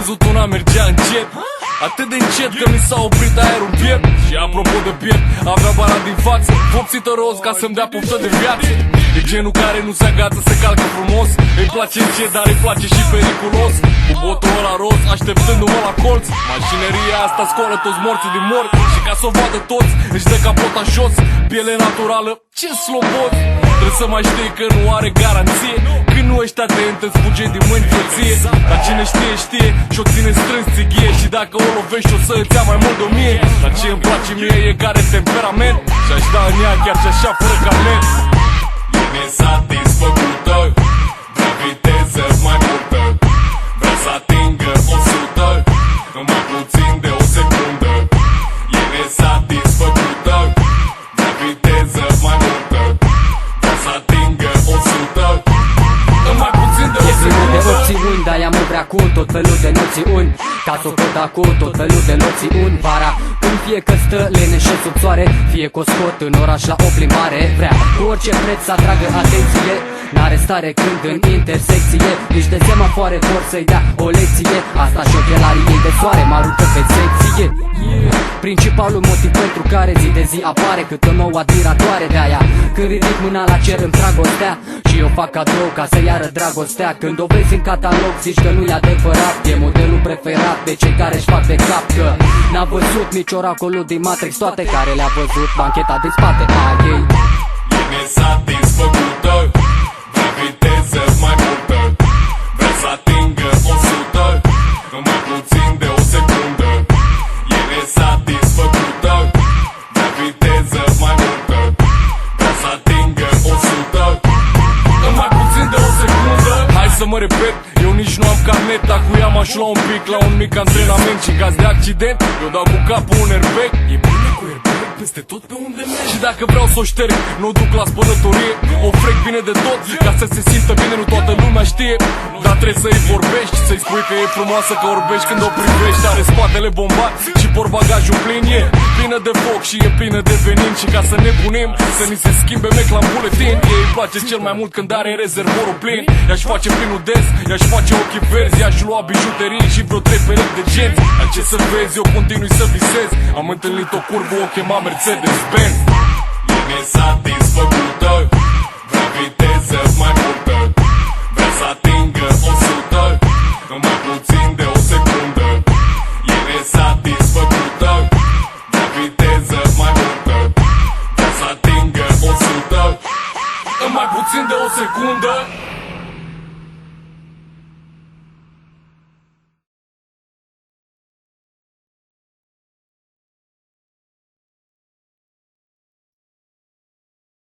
văzut una mergea încet, atât de încet că mi s-a oprit aerul în piept. Și apropo de piept, avea bara din față vopsită roz ca să-mi dea poftă de viață. E genul care nu se agață, se calcă frumos. Îi place încet, dar îi place și periculos. Cu botul ăla roz, așteptându-mă la colț. Mașineria asta scoală toți morții din morți. Și ca să o vadă toți, își dă capota jos. Piele naturală, ce slobos. Trebuie să mai știi că nu are garanție. Când nu ești atent, îți fuge din mâini frăție. Dar cine știe, știe și-o ține strâns țighie. Și dacă o lovești, o să îți ia mai mult de 1000. Dar ce îmi place mie e care temperament. Și-aș da în ea chiar și așa fără carnet. E nesatisfăcută, vrea viteză mai multă. Vrea să atingă 100 în mai puțin de o secundă. E nesatisfăcută, vrea viteză mai multă. Vrea să atingă 100 în mai puțin de o secundă. De opțiuni, de-aia mă vrea cu tot felul de noțiuni. Ca să o pot cu tot felul de noțiuni. Vara, când fie că stă leneșe sub soare, fie că o scot în oraș la o plimbare. Vrea cu orice preț să atragă atenție. N-are stare când în intersecție nici de semafoare vor să-i dea o lecție. Asta și ochelarii ei de soare mă aruncă pe secție. Principalul motiv pentru care zi de zi apare cât o nouă admiratoare. De-aia când ridic mâna la cer îmi dragostea. Și eu fac cadou ca să iară dragostea. Când o vezi în catalog zici că nu-i adevărat. E modelul preferat de cei care își fac de cap că n-a văzut nici oracolul din Matrix. Toate care le-a văzut bancheta din spate a ei. E nesatisfăcută, vrea viteză mai multă. Vrea să atingă 100 în mai puțin de o secundă. E nesatisfăcută, vrea viteză mai multă. Vrea să atingă 100 în mai puțin de o secundă. Hai să mă repet, eu nici nu am carnet. Dacă cu ea m-aș lua un pic la un mic antrenament. Și în caz de accident, eu dau cu capul un airbag. E bine cu airbag peste tot pe unde merg. Și dacă vreau să o șterg, nu o duc la spălătorie. O frec bine de tot, ca să se simtă bine, nu toată lumea știe. Dar trebuie să-i vorbești, să-i spui că e frumoasă, că orbești când o privești. Are spatele bombat și portbagajul plin. E plină de foc și e plină de venin. Și ca să ne punem, să ni se schimbe mec la buletin. Ei îi place cel mai mult când are rezervorul plin. I-aș face plinul des, i-aș face ochii verzi. I-aș lua bijuterii și vreo 3 perechi de genți. Dar ce să vezi, eu continui să visez. Am întâlnit o curbă, o chema Mercedes-Benz. E nesatisfăcută, vrea viteză mai multă. Vrea să atingă 100 în mai puțin de o secundă. E nesatisfăcută, vrea viteză mai multă. Vrea să atingă 100 în mai puțin de o secundă.